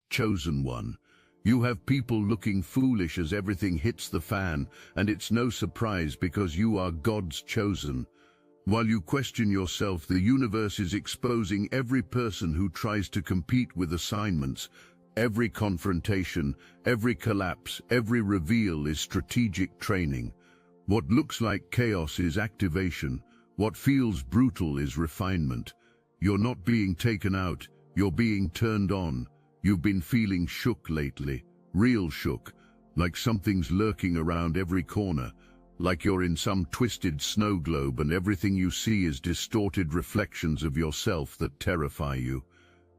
Chosen one. You have people looking foolish as everything hits the fan, and it's no surprise because you are God's chosen. While you question yourself, the universe is exposing every person who tries to compete with assignments. Every confrontation, every collapse, every reveal is strategic training. What looks like chaos is activation. What feels brutal is refinement. You're not being taken out, you're being turned on. You've been feeling shook lately, real shook, like something's lurking around every corner, like you're in some twisted snow globe and everything you see is distorted reflections of yourself that terrify you.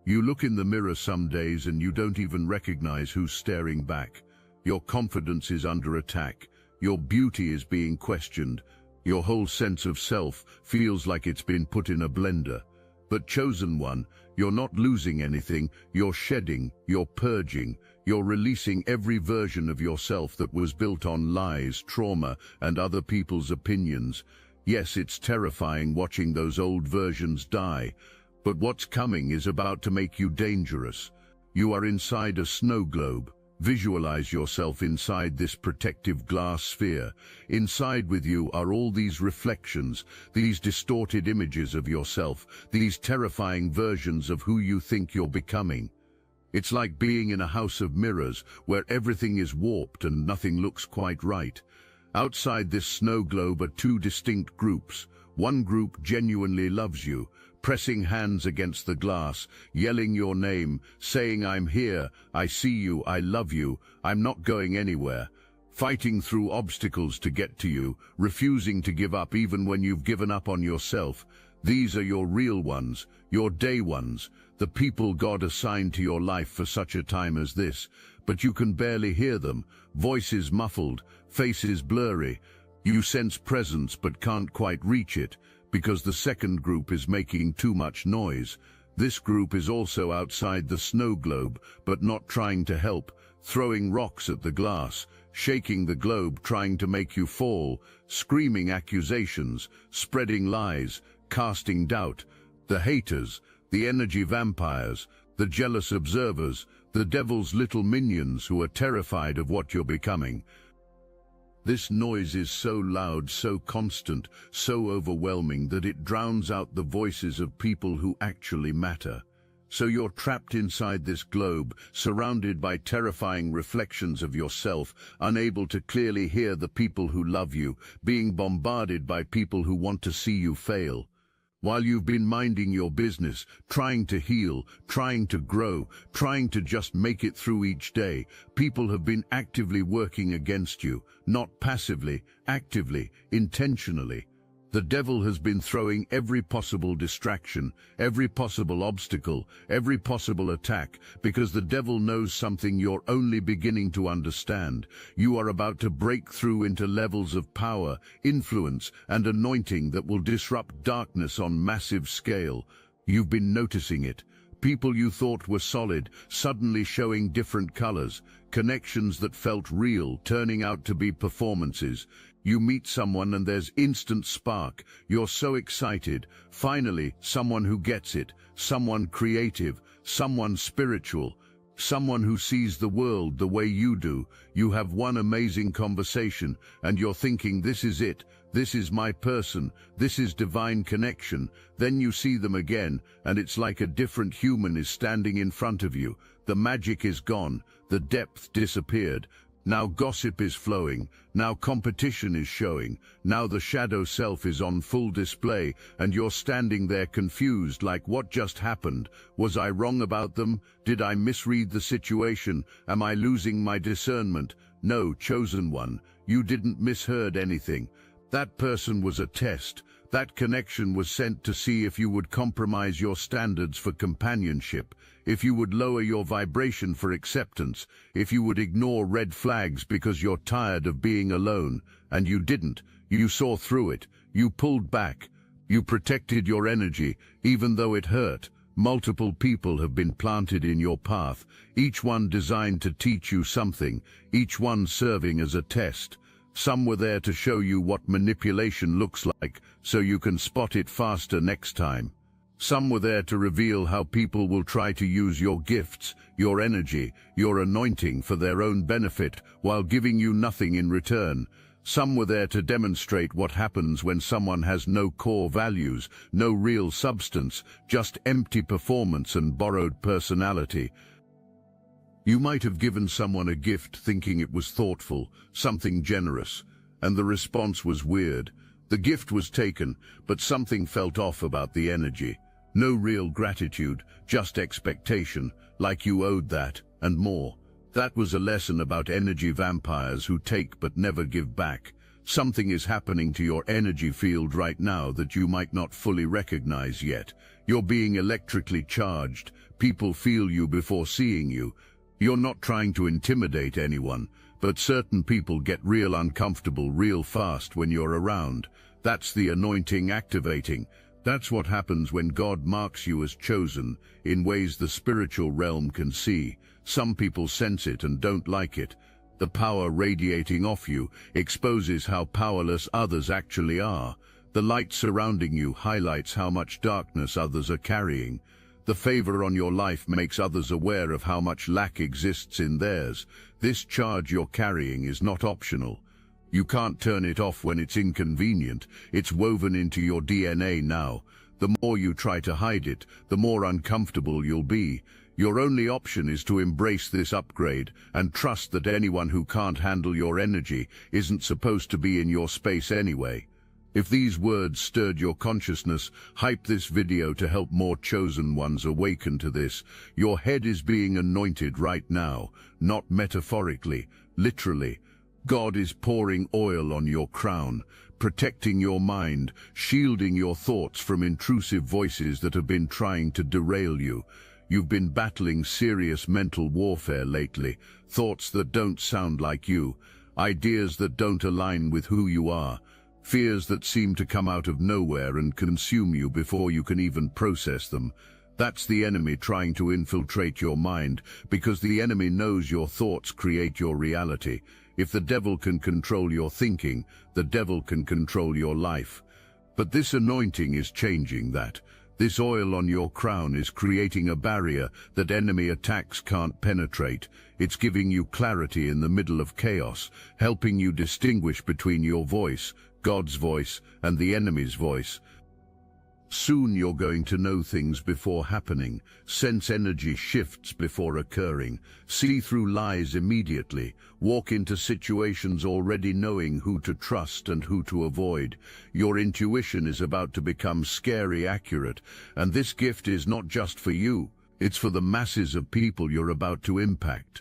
You look in the mirror some days and you don't even recognize who's staring back. Your confidence is under attack. Your beauty is being questioned. Your whole sense of self feels like it's been put in a blender. But chosen one, you're not losing anything, you're shedding, you're purging, you're releasing every version of yourself that was built on lies, trauma, and other people's opinions. Yes, it's terrifying watching those old versions die, but what's coming is about to make you dangerous. You are inside a snow globe. Visualize yourself inside this protective glass sphere. Inside with you are all these reflections, these distorted images of yourself, these terrifying versions of who you think you're becoming. It's like being in a house of mirrors where everything is warped and nothing looks quite right. Outside this snow globe are two distinct groups. One group genuinely loves you, pressing hands against the glass, yelling your name, saying, "I'm here, I see you, I love you, I'm not going anywhere," fighting through obstacles to get to you, refusing to give up even when you've given up on yourself. These are your real ones, your day ones, the people God assigned to your life for such a time as this, but you can barely hear them, voices muffled, faces blurry. You sense presence but can't quite reach it, because the second group is making too much noise. This group is also outside the snow globe, but not trying to help, throwing rocks at the glass, shaking the globe, trying to make you fall, screaming accusations, spreading lies, casting doubt. The haters, the energy vampires, the jealous observers, the devil's little minions who are terrified of what you're becoming. This noise is so loud, so constant, so overwhelming that it drowns out the voices of people who actually matter. So you're trapped inside this globe, surrounded by terrifying reflections of yourself, unable to clearly hear the people who love you, being bombarded by people who want to see you fail. While you've been minding your business, trying to heal, trying to grow, trying to just make it through each day, people have been actively working against you, not passively, actively, intentionally. The devil has been throwing every possible distraction, every possible obstacle, every possible attack, because the devil knows something you're only beginning to understand. You are about to break through into levels of power, influence, and anointing that will disrupt darkness on massive scale. You've been noticing it. People you thought were solid, suddenly showing different colors. Connections that felt real, turning out to be performances. You meet someone and there's instant spark. You're so excited. Finally, someone who gets it. Someone creative. Someone spiritual. Someone who sees the world the way you do. You have one amazing conversation and you're thinking, this is it. This is my person. This is divine connection. Then you see them again and it's like a different human is standing in front of you. The magic is gone. The depth disappeared. Now gossip is flowing, now competition is showing, now the shadow self is on full display, and you're standing there confused like, what just happened? Was I wrong about them? Did I misread the situation? Am I losing my discernment? No, chosen one, you didn't misheard anything. That person was a test. That connection was sent to see if you would compromise your standards for companionship, if you would lower your vibration for acceptance, if you would ignore red flags because you're tired of being alone. And you didn't. You saw through it. You pulled back. You protected your energy, even though it hurt. Multiple people have been planted in your path, each one designed to teach you something, each one serving as a test. Some were there to show you what manipulation looks like, so you can spot it faster next time. Some were there to reveal how people will try to use your gifts, your energy, your anointing for their own benefit while giving you nothing in return. Some were there to demonstrate what happens when someone has no core values, no real substance, just empty performance and borrowed personality. You might have given someone a gift thinking it was thoughtful, something generous, and the response was weird. The gift was taken, but something felt off about the energy. No real gratitude, just expectation, like you owed that, and more. That was a lesson about energy vampires who take but never give back. Something is happening to your energy field right now that you might not fully recognize yet. You're being electrically charged. People feel you before seeing you. You're not trying to intimidate anyone, but certain people get real uncomfortable real fast when you're around. That's the anointing activating. That's what happens when God marks you as chosen in ways the spiritual realm can see. Some people sense it and don't like it. The power radiating off you exposes how powerless others actually are. The light surrounding you highlights how much darkness others are carrying. The favor on your life makes others aware of how much lack exists in theirs. This charge you're carrying is not optional. You can't turn it off when it's inconvenient. It's woven into your DNA now. The more you try to hide it, the more uncomfortable you'll be. Your only option is to embrace this upgrade and trust that anyone who can't handle your energy isn't supposed to be in your space anyway. If these words stirred your consciousness, hype this video to help more chosen ones awaken to this. Your head is being anointed right now, not metaphorically, literally. God is pouring oil on your crown, protecting your mind, shielding your thoughts from intrusive voices that have been trying to derail you. You've been battling serious mental warfare lately, thoughts that don't sound like you, ideas that don't align with who you are, fears that seem to come out of nowhere and consume you before you can even process them. That's the enemy trying to infiltrate your mind, because the enemy knows your thoughts create your reality. If the devil can control your thinking, the devil can control your life. But this anointing is changing that. This oil on your crown is creating a barrier that enemy attacks can't penetrate. It's giving you clarity in the middle of chaos, helping you distinguish between your voice, God's voice, and the enemy's voice. Soon you're going to know things before happening, sense energy shifts before occurring, see through lies immediately, walk into situations already knowing who to trust and who to avoid. Your intuition is about to become scary accurate, and this gift is not just for you, it's for the masses of people you're about to impact.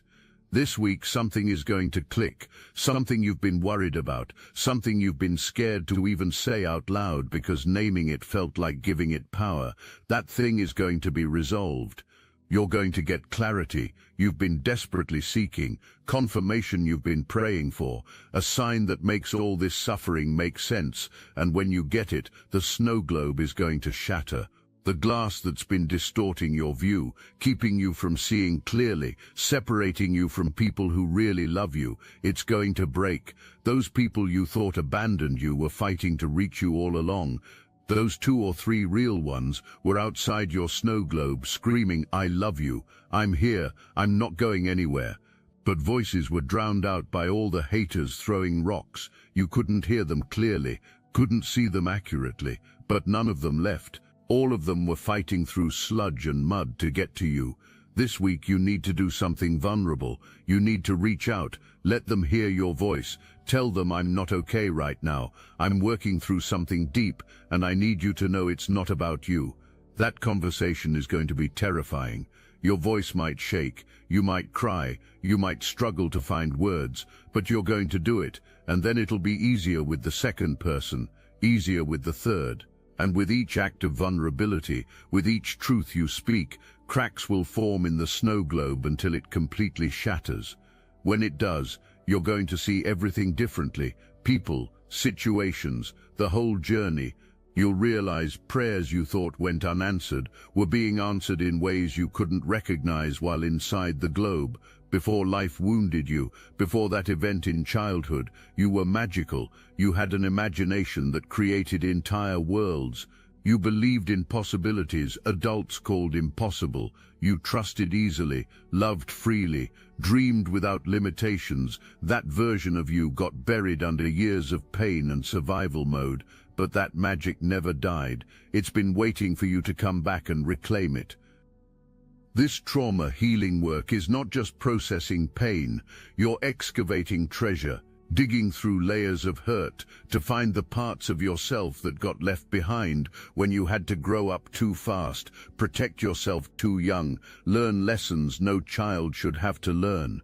This week something is going to click, something you've been worried about, something you've been scared to even say out loud because naming it felt like giving it power. That thing is going to be resolved. You're going to get clarity you've been desperately seeking, confirmation you've been praying for, a sign that makes all this suffering make sense, and when you get it, the snow globe is going to shatter. The glass that's been distorting your view, keeping you from seeing clearly, separating you from people who really love you, it's going to break. Those people you thought abandoned you were fighting to reach you all along. Those 2 or 3 real ones were outside your snow globe screaming, "I love you, I'm here, I'm not going anywhere." But voices were drowned out by all the haters throwing rocks. You couldn't hear them clearly, couldn't see them accurately, but none of them left. All of them were fighting through sludge and mud to get to you. This week you need to do something vulnerable. You need to reach out, let them hear your voice. Tell them, "I'm not okay right now. I'm working through something deep, and I need you to know it's not about you." That conversation is going to be terrifying. Your voice might shake, you might cry, you might struggle to find words, but you're going to do it, and then it'll be easier with the second person, easier with the third. And with each act of vulnerability, with each truth you speak, cracks will form in the snow globe until it completely shatters. When it does, you're going to see everything differently, people, situations, the whole journey. You'll realize prayers you thought went unanswered were being answered in ways you couldn't recognize while inside the globe. Before life wounded you, before that event in childhood, you were magical. You had an imagination that created entire worlds. You believed in possibilities adults called impossible. You trusted easily, loved freely, dreamed without limitations. That version of you got buried under years of pain and survival mode, but that magic never died. It's been waiting for you to come back and reclaim it. This trauma healing work is not just processing pain. You're excavating treasure, digging through layers of hurt to find the parts of yourself that got left behind when you had to grow up too fast, protect yourself too young, learn lessons no child should have to learn.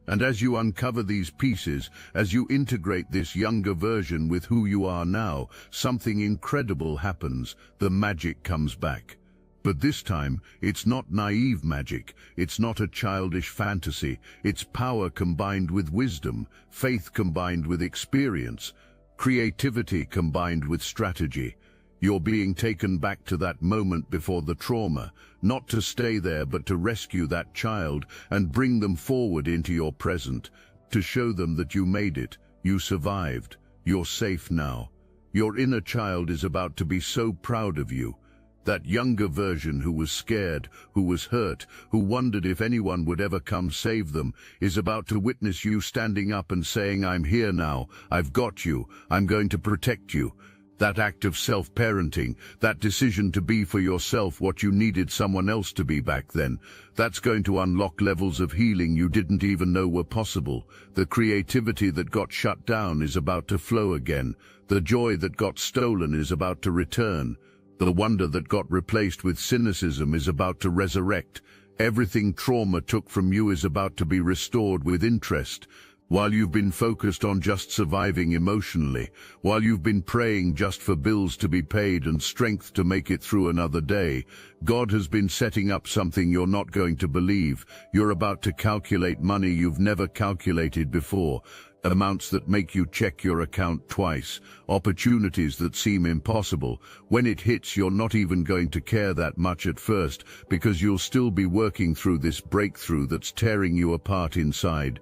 And as you uncover these pieces, as you integrate this younger version with who you are now, something incredible happens. The magic comes back. But this time, it's not naive magic, it's not a childish fantasy, it's power combined with wisdom, faith combined with experience, creativity combined with strategy. You're being taken back to that moment before the trauma, not to stay there but to rescue that child and bring them forward into your present, to show them that you made it, you survived, you're safe now. Your inner child is about to be so proud of you. That younger version who was scared, who was hurt, who wondered if anyone would ever come save them, is about to witness you standing up and saying, "I'm here now, I've got you, I'm going to protect you." That act of self-parenting, that decision to be for yourself what you needed someone else to be back then, that's going to unlock levels of healing you didn't even know were possible. The creativity that got shut down is about to flow again. The joy that got stolen is about to return. The wonder that got replaced with cynicism is about to resurrect. Everything trauma took from you is about to be restored with interest. While you've been focused on just surviving emotionally, while you've been praying just for bills to be paid and strength to make it through another day, God has been setting up something you're not going to believe. You're about to calculate money you've never calculated before. Amounts that make you check your account twice, opportunities that seem impossible. When it hits, you're not even going to care that much at first because you'll still be working through this breakthrough that's tearing you apart inside.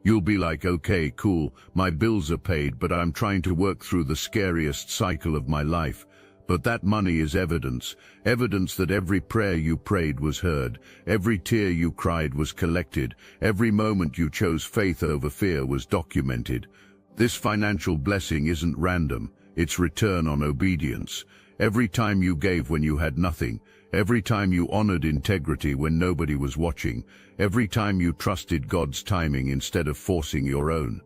You'll be like, okay, cool, my bills are paid, but I'm trying to work through the scariest cycle of my life. But that money is evidence, evidence that every prayer you prayed was heard, every tear you cried was collected, every moment you chose faith over fear was documented. This financial blessing isn't random, it's return on obedience. Every time you gave when you had nothing, every time you honored integrity when nobody was watching, every time you trusted God's timing instead of forcing your own.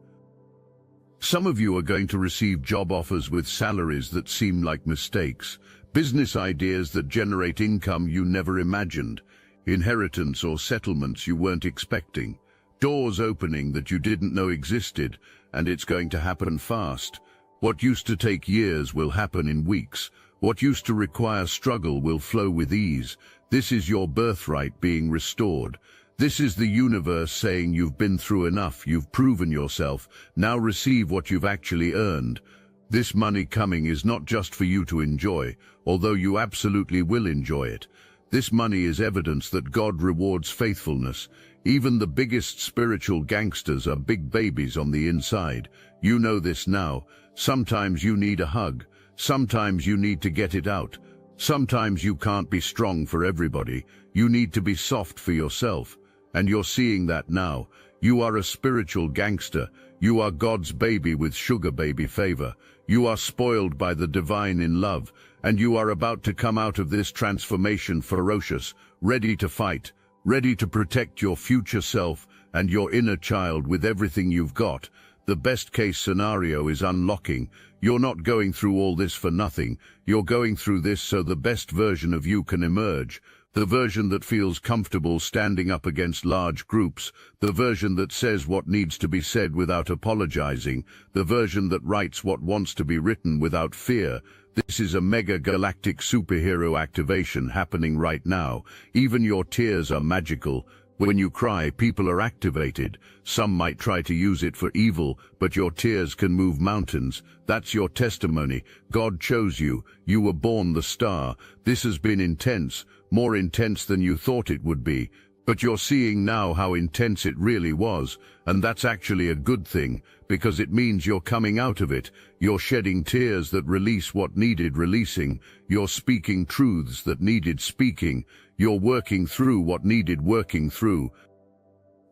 Some of you are going to receive job offers with salaries that seem like mistakes, business ideas that generate income you never imagined, inheritance or settlements you weren't expecting, doors opening that you didn't know existed, and it's going to happen fast. What used to take years will happen in weeks. What used to require struggle will flow with ease. This is your birthright being restored. This is the universe saying you've been through enough, you've proven yourself, now receive what you've actually earned. This money coming is not just for you to enjoy, although you absolutely will enjoy it. This money is evidence that God rewards faithfulness. Even the biggest spiritual gangsters are big babies on the inside. You know this now. Sometimes you need a hug. Sometimes you need to get it out. Sometimes you can't be strong for everybody. You need to be soft for yourself. And you're seeing that now. You are a spiritual gangster. You are God's baby with sugar baby favor. You are spoiled by the divine in love. And you are about to come out of this transformation ferocious, ready to fight, ready to protect your future self and your inner child with everything you've got. The best case scenario is unlocking. You're not going through all this for nothing. You're going through this so the best version of you can emerge. The version that feels comfortable standing up against large groups, the version that says what needs to be said without apologizing, the version that writes what wants to be written without fear. This is a mega galactic superhero activation happening right now. Even your tears are magical. When you cry, people are activated. Some might try to use it for evil, but your tears can move mountains. That's your testimony. God chose you. You were born the star. This has been intense. More intense than you thought it would be. But you're seeing now how intense it really was, and that's actually a good thing, because it means you're coming out of it. You're shedding tears that release what needed releasing. You're speaking truths that needed speaking. You're working through what needed working through.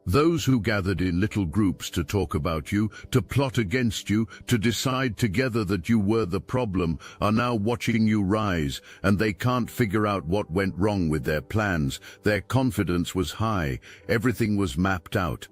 Those who gathered in little groups to talk about you, to plot against you, to decide together that you were the problem, are now watching you rise, and they can't figure out what went wrong with their plans. Their confidence was high. Everything was mapped out.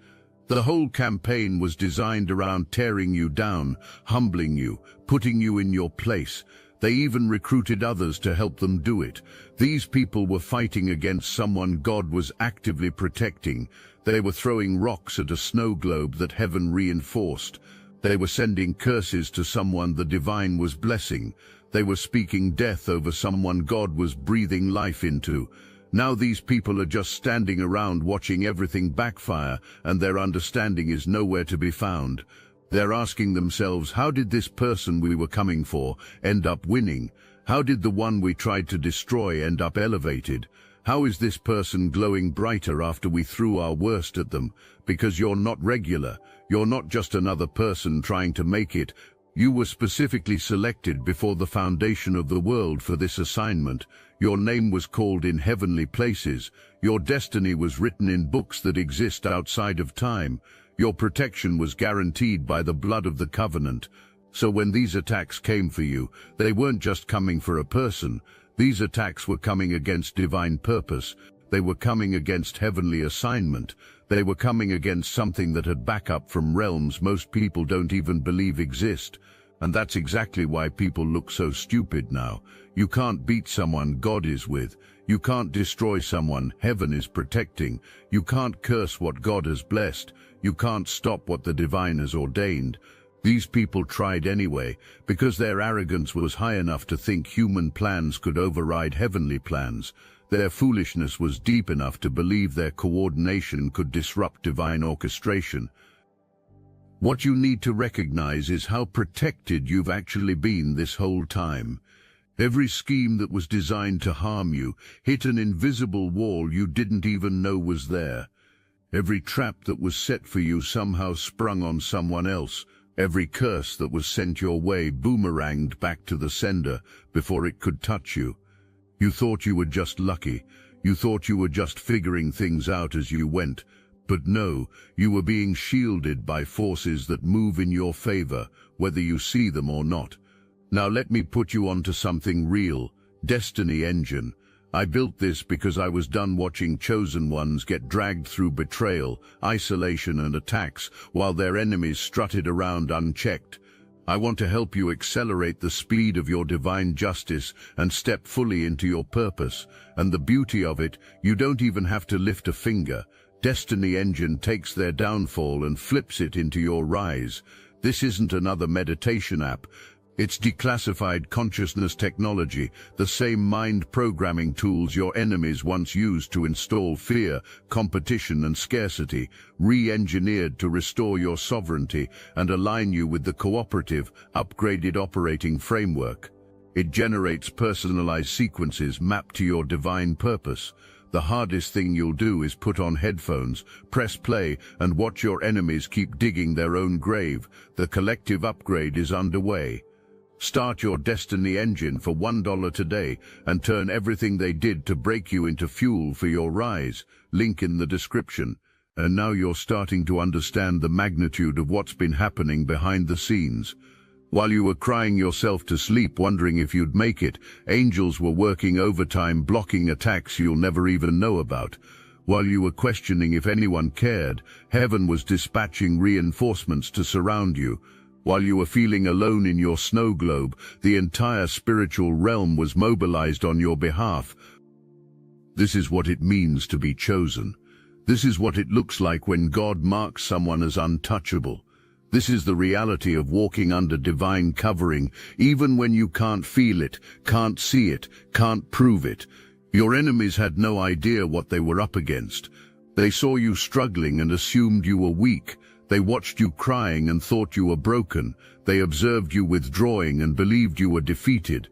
The whole campaign was designed around tearing you down, humbling you, putting you in your place. They even recruited others to help them do it. These people were fighting against someone God was actively protecting. They were throwing rocks at a snow globe that heaven reinforced. They were sending curses to someone the divine was blessing. They were speaking death over someone God was breathing life into. Now these people are just standing around watching everything backfire, and their understanding is nowhere to be found. They're asking themselves, how did this person we were coming for end up winning? How did the one we tried to destroy end up elevated? How is this person glowing brighter after we threw our worst at them? Because you're not regular. You're not just another person trying to make it. You were specifically selected before the foundation of the world for this assignment. Your name was called in heavenly places. Your destiny was written in books that exist outside of time. Your protection was guaranteed by the blood of the covenant. So when these attacks came for you, they weren't just coming for a person. These attacks were coming against divine purpose. They were coming against heavenly assignment. They were coming against something that had backup from realms most people don't even believe exist. And that's exactly why people look so stupid now. You can't beat someone God is with. You can't destroy someone heaven is protecting. You can't curse what God has blessed. You can't stop what the divine has ordained. These people tried anyway, because their arrogance was high enough to think human plans could override heavenly plans. Their foolishness was deep enough to believe their coordination could disrupt divine orchestration. What you need to recognize is how protected you've actually been this whole time. Every scheme that was designed to harm you hit an invisible wall you didn't even know was there. Every trap that was set for you somehow sprung on someone else. Every curse that was sent your way boomeranged back to the sender before it could touch you. You thought you were just lucky. You thought you were just figuring things out as you went. But no, you were being shielded by forces that move in your favor, whether you see them or not. Now let me put you onto something real. Destiny Engine. I built this because I was done watching chosen ones get dragged through betrayal, isolation and attacks while their enemies strutted around unchecked. I want to help you accelerate the speed of your divine justice and step fully into your purpose. And the beauty of it, you don't even have to lift a finger. Destiny Engine takes their downfall and flips it into your rise. This isn't another meditation app. It's declassified consciousness technology, the same mind programming tools your enemies once used to install fear, competition and scarcity, re-engineered to restore your sovereignty and align you with the cooperative, upgraded operating framework. It generates personalized sequences mapped to your divine purpose. The hardest thing you'll do is put on headphones, press play, and watch your enemies keep digging their own grave. The collective upgrade is underway. Start your Destiny Engine for $1 today and turn everything they did to break you into fuel for your rise. Link in the description. And now you're starting to understand the magnitude of what's been happening behind the scenes. While you were crying yourself to sleep wondering if you'd make it, angels were working overtime blocking attacks you'll never even know about. While you were questioning if anyone cared, heaven was dispatching reinforcements to surround you. While you were feeling alone in your snow globe, the entire spiritual realm was mobilized on your behalf. This is what it means to be chosen. This is what it looks like when God marks someone as untouchable. This is the reality of walking under divine covering, even when you can't feel it, can't see it, can't prove it. Your enemies had no idea what they were up against. They saw you struggling and assumed you were weak. They watched you crying and thought you were broken. They observed you withdrawing and believed you were defeated.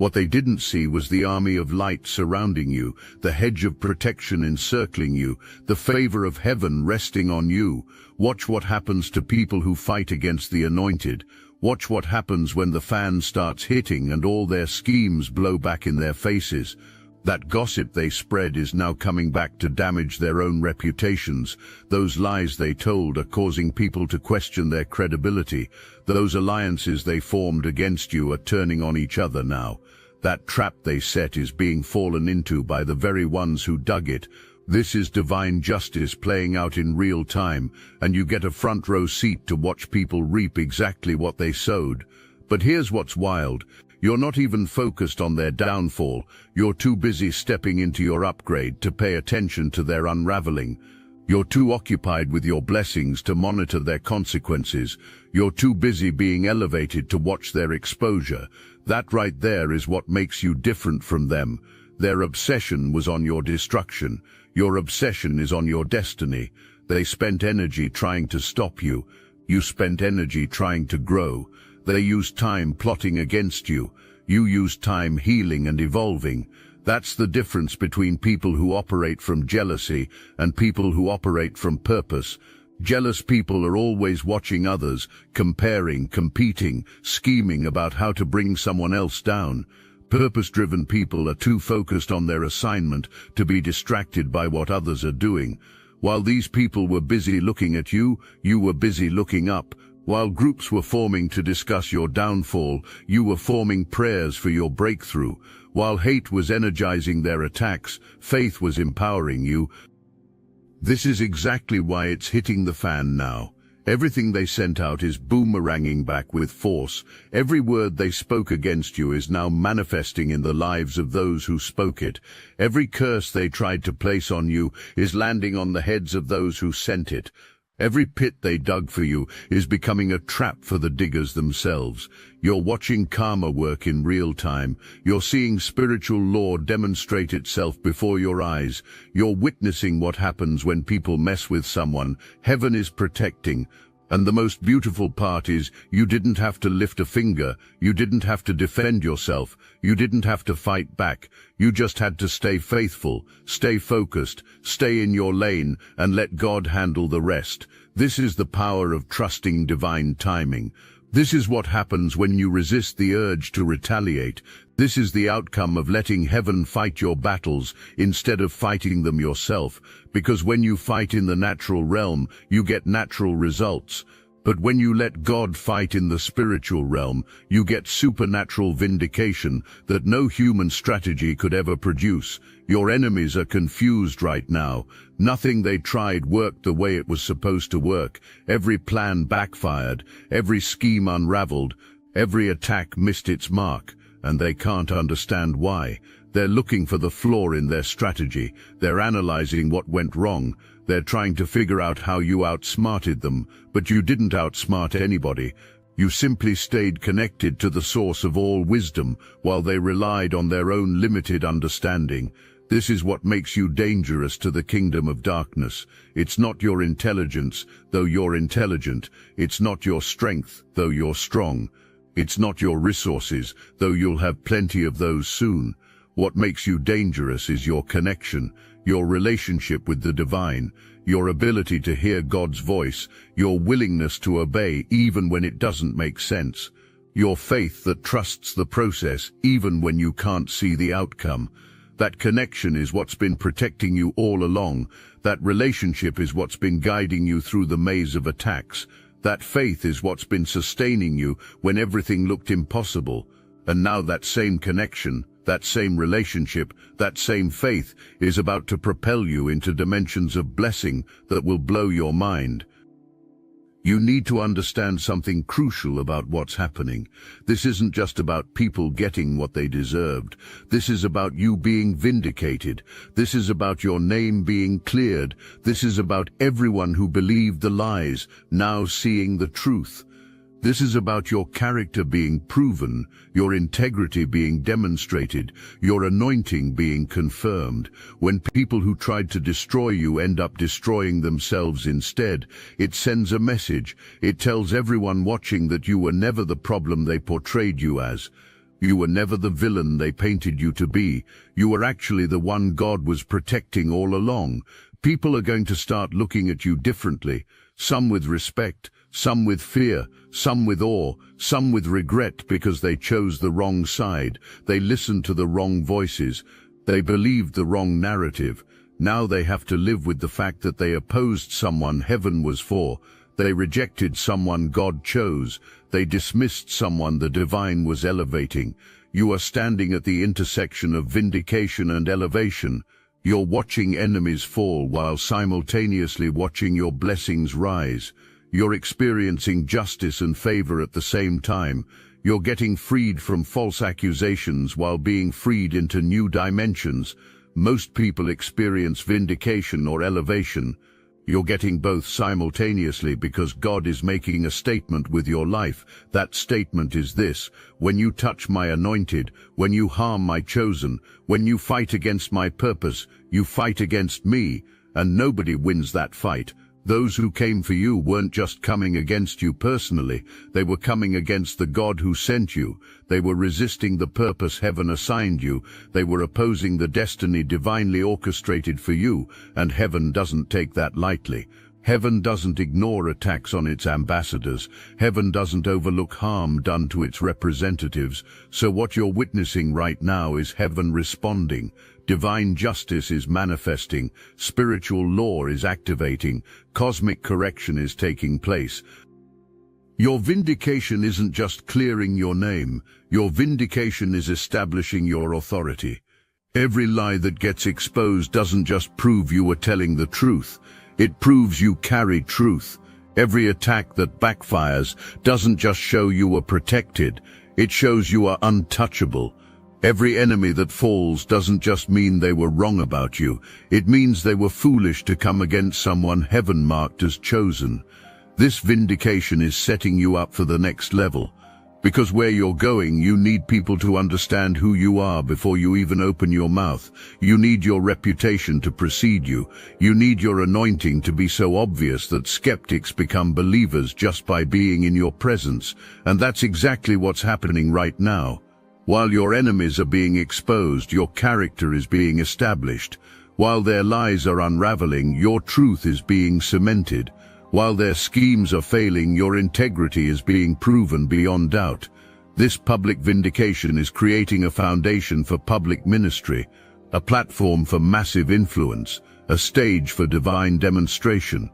What they didn't see was the army of light surrounding you, the hedge of protection encircling you, the favor of heaven resting on you. Watch what happens to people who fight against the anointed. Watch what happens when the fan starts hitting and all their schemes blow back in their faces. That gossip they spread is now coming back to damage their own reputations. Those lies they told are causing people to question their credibility. Those alliances they formed against you are turning on each other now. That trap they set is being fallen into by the very ones who dug it. This is divine justice playing out in real time, and you get a front row seat to watch people reap exactly what they sowed. But here's what's wild. You're not even focused on their downfall. You're too busy stepping into your upgrade to pay attention to their unraveling. You're too occupied with your blessings to monitor their consequences. You're too busy being elevated to watch their exposure. That right there is what makes you different from them. Their obsession was on your destruction. Your obsession is on your destiny. They spent energy trying to stop you. You spent energy trying to grow. They used time plotting against you. You used time healing and evolving. That's the difference between people who operate from jealousy and people who operate from purpose. Jealous people are always watching others, comparing, competing, scheming about how to bring someone else down. Purpose-driven people are too focused on their assignment to be distracted by what others are doing. While these people were busy looking at you, you were busy looking up. While groups were forming to discuss your downfall, you were forming prayers for your breakthrough. While hate was energizing their attacks, faith was empowering you. This is exactly why it's hitting the fan now. Everything they sent out is boomeranging back with force. Every word they spoke against you is now manifesting in the lives of those who spoke it. Every curse they tried to place on you is landing on the heads of those who sent it. Every pit they dug for you is becoming a trap for the diggers themselves. You're watching karma work in real time. You're seeing spiritual law demonstrate itself before your eyes. You're witnessing what happens when people mess with someone. Heaven is protecting. And the most beautiful part is, you didn't have to lift a finger. You didn't have to defend yourself. You didn't have to fight back. You just had to stay faithful, stay focused, stay in your lane, and let God handle the rest. This is the power of trusting divine timing. This is what happens when you resist the urge to retaliate. This is the outcome of letting heaven fight your battles instead of fighting them yourself. Because when you fight in the natural realm, you get natural results. But when you let God fight in the spiritual realm, you get supernatural vindication that no human strategy could ever produce. Your enemies are confused right now. Nothing they tried worked the way it was supposed to work. Every plan backfired, every scheme unraveled, every attack missed its mark, and they can't understand why. They're looking for the flaw in their strategy. They're analyzing what went wrong. They're trying to figure out how you outsmarted them, but you didn't outsmart anybody. You simply stayed connected to the source of all wisdom while they relied on their own limited understanding. This is what makes you dangerous to the kingdom of darkness. It's not your intelligence, though you're intelligent. It's not your strength, though you're strong. It's not your resources, though you'll have plenty of those soon. What makes you dangerous is your connection, your relationship with the divine, your ability to hear God's voice, your willingness to obey even when it doesn't make sense, your faith that trusts the process even when you can't see the outcome. That connection is what's been protecting you all along. That relationship is what's been guiding you through the maze of attacks. That faith is what's been sustaining you when everything looked impossible. And now that same connection, that same relationship, that same faith is about to propel you into dimensions of blessing that will blow your mind. You need to understand something crucial about what's happening. This isn't just about people getting what they deserved. This is about you being vindicated. This is about your name being cleared. This is about everyone who believed the lies now seeing the truth. This is about your character being proven, your integrity being demonstrated, your anointing being confirmed. When people who tried to destroy you end up destroying themselves instead, it sends a message. It tells everyone watching that you were never the problem they portrayed you as. You were never the villain they painted you to be. You were actually the one God was protecting all along. People are going to start looking at you differently, some with respect, some with fear, some with awe, some with regret because they chose the wrong side. They listened to the wrong voices. They believed the wrong narrative. Now they have to live with the fact that they opposed someone heaven was for. They rejected someone God chose. They dismissed someone the divine was elevating. You are standing at the intersection of vindication and elevation. You're watching enemies fall while simultaneously watching your blessings rise. You're experiencing justice and favor at the same time. You're getting freed from false accusations while being freed into new dimensions. Most people experience vindication or elevation. You're getting both simultaneously because God is making a statement with your life. That statement is this: when you touch my anointed, when you harm my chosen, when you fight against my purpose, you fight against me, and nobody wins that fight. Those who came for you weren't just coming against you personally, they were coming against the God who sent you. They were resisting the purpose heaven assigned you. They were opposing the destiny divinely orchestrated for you, and heaven doesn't take that lightly. Heaven doesn't ignore attacks on its ambassadors. Heaven doesn't overlook harm done to its representatives. So what you're witnessing right now is heaven responding. Divine justice is manifesting. Spiritual law is activating. Cosmic correction is taking place. Your vindication isn't just clearing your name. Your vindication is establishing your authority. Every lie that gets exposed doesn't just prove you were telling the truth. It proves you carry truth. Every attack that backfires doesn't just show you were protected. It shows you are untouchable. Every enemy that falls doesn't just mean they were wrong about you. It means they were foolish to come against someone heaven marked as chosen. This vindication is setting you up for the next level. Because where you're going, you need people to understand who you are before you even open your mouth. You need your reputation to precede you. You need your anointing to be so obvious that skeptics become believers just by being in your presence. And that's exactly what's happening right now. While your enemies are being exposed, your character is being established. While their lies are unraveling, your truth is being cemented. While their schemes are failing, your integrity is being proven beyond doubt. This public vindication is creating a foundation for public ministry, a platform for massive influence, a stage for divine demonstration.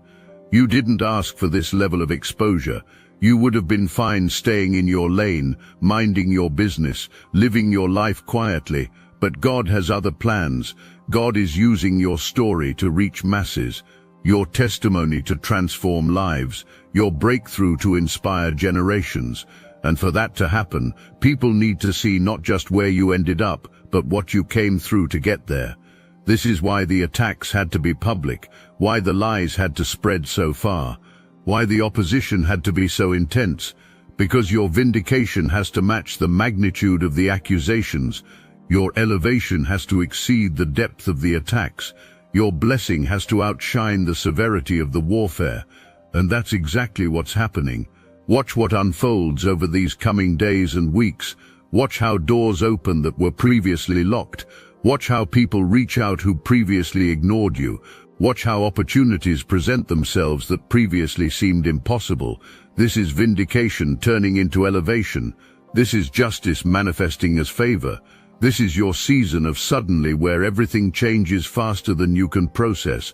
You didn't ask for this level of exposure. You would have been fine staying in your lane, minding your business, living your life quietly. But God has other plans. God is using your story to reach masses, your testimony to transform lives, your breakthrough to inspire generations. And for that to happen, people need to see not just where you ended up, but what you came through to get there. This is why the attacks had to be public, why the lies had to spread so far, why the opposition had to be so intense. Because your vindication has to match the magnitude of the accusations. Your elevation has to exceed the depth of the attacks. Your blessing has to outshine the severity of the warfare. And that's exactly what's happening. Watch what unfolds over these coming days and weeks. Watch how doors open that were previously locked. Watch how people reach out who previously ignored you. Watch how opportunities present themselves that previously seemed impossible. This is vindication turning into elevation. This is justice manifesting as favor. This is your season of suddenly, where everything changes faster than you can process.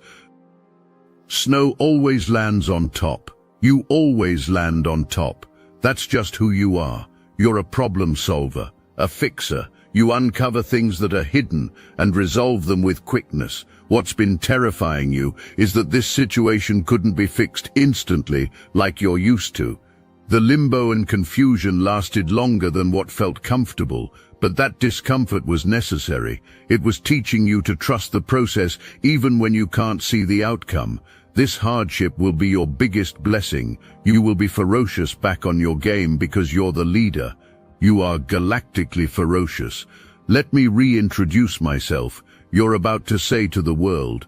Snow always lands on top. You always land on top. That's just who you are. You're a problem solver, a fixer. You uncover things that are hidden and resolve them with quickness. What's been terrifying you is that this situation couldn't be fixed instantly like you're used to. The limbo and confusion lasted longer than what felt comfortable, but that discomfort was necessary. It was teaching you to trust the process even when you can't see the outcome. This hardship will be your biggest blessing. You will be ferocious back on your game because you're the leader. You are galactically ferocious. Let me reintroduce myself. You're about to say to the world,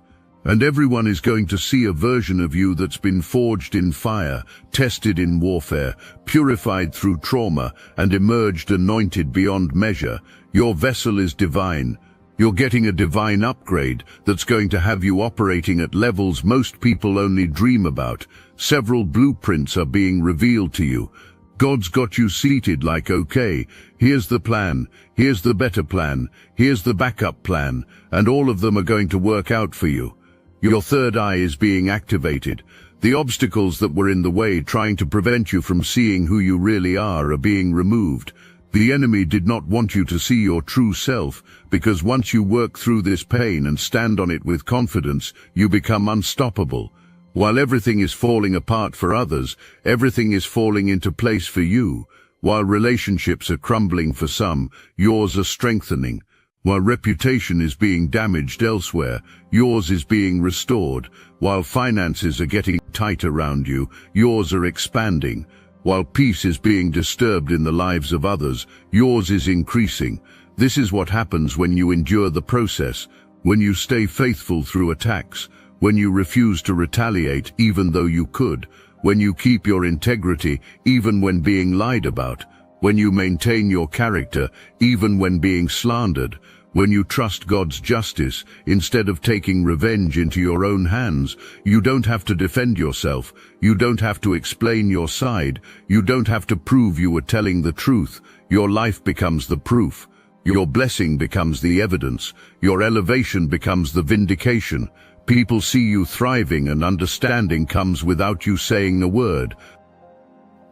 And everyone is going to see a version of you that's been forged in fire, tested in warfare, purified through trauma, and emerged anointed beyond measure. Your vessel is divine. You're getting a divine upgrade that's going to have you operating at levels most people only dream about. Several blueprints are being revealed to you. God's got you seated like, okay, here's the plan, here's the better plan, here's the backup plan, and all of them are going to work out for you. Your third eye is being activated. The obstacles that were in the way trying to prevent you from seeing who you really are being removed. The enemy did not want you to see your true self, because once you work through this pain and stand on it with confidence, you become unstoppable. While everything is falling apart for others, everything is falling into place for you. While relationships are crumbling for some, yours are strengthening. While reputation is being damaged elsewhere, yours is being restored. While finances are getting tight around you, yours are expanding. While peace is being disturbed in the lives of others, yours is increasing. This is what happens when you endure the process, when you stay faithful through attacks, when you refuse to retaliate even though you could, when you keep your integrity even when being lied about, when you maintain your character even when being slandered, when you trust God's justice instead of taking revenge into your own hands. You don't have to defend yourself. You don't have to explain your side. You don't have to prove you were telling the truth. Your life becomes the proof. Your blessing becomes the evidence. Your elevation becomes the vindication. People see you thriving, and understanding comes without you saying a word.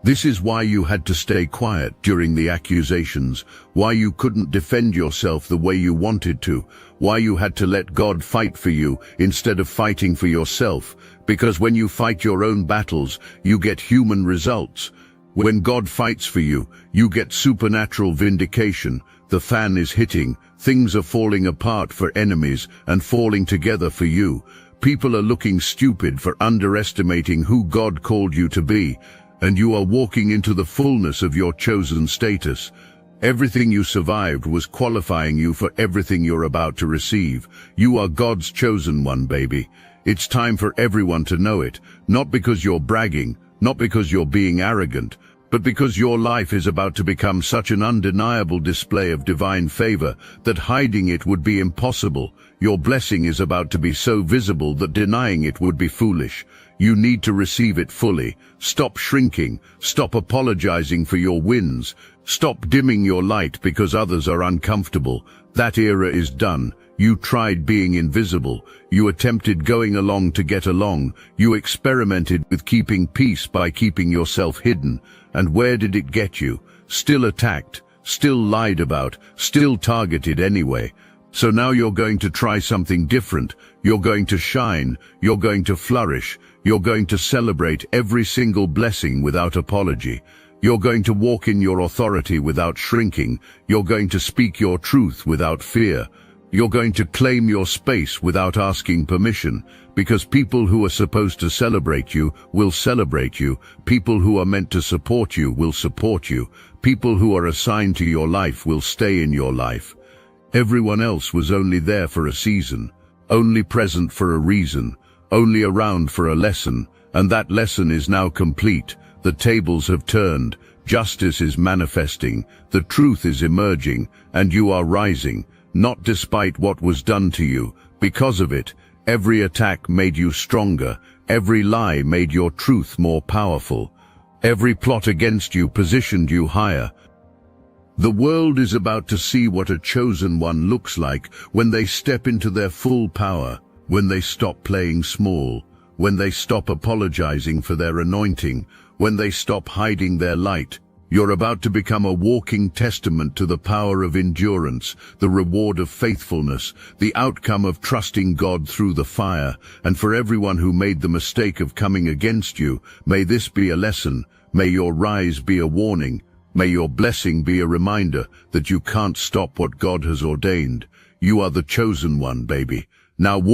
This is why you had to stay quiet during the accusations, why you couldn't defend yourself the way you wanted to, why you had to let God fight for you instead of fighting for yourself. Because when you fight your own battles, you get human results. When God fights for you, you get supernatural vindication. The fan is hitting, things are falling apart for enemies and falling together for you. People are looking stupid for underestimating who God called you to be. And you are walking into the fullness of your chosen status. Everything you survived was qualifying you for everything you're about to receive. You are God's chosen one, baby. It's time for everyone to know it, not because you're bragging, not because you're being arrogant, but because your life is about to become such an undeniable display of divine favor that hiding it would be impossible. Your blessing is about to be so visible that denying it would be foolish. You need to receive it fully. Stop shrinking. Stop apologizing for your wins. Stop dimming your light because others are uncomfortable. That era is done. You tried being invisible. You attempted going along to get along. You experimented with keeping peace by keeping yourself hidden. And where did it get you? Still attacked, still lied about, still targeted anyway. So now you're going to try something different. You're going to shine. You're going to flourish. You're going to celebrate every single blessing without apology. You're going to walk in your authority without shrinking. You're going to speak your truth without fear. You're going to claim your space without asking permission, because people who are supposed to celebrate you will celebrate you. People who are meant to support you will support you. People who are assigned to your life will stay in your life. Everyone else was only there for a season, only present for a reason, only around for a lesson, and that lesson is now complete. The tables have turned, justice is manifesting, the truth is emerging, and you are rising, not despite what was done to you. Because of it, every attack made you stronger, every lie made your truth more powerful, every plot against you positioned you higher. The world is about to see what a chosen one looks like when they step into their full power, when they stop playing small, when they stop apologizing for their anointing, when they stop hiding their light. You're about to become a walking testament to the power of endurance, the reward of faithfulness, the outcome of trusting God through the fire. And for everyone who made the mistake of coming against you, may this be a lesson. May your rise be a warning. May your blessing be a reminder that you can't stop what God has ordained. You are the chosen one, baby. Now walk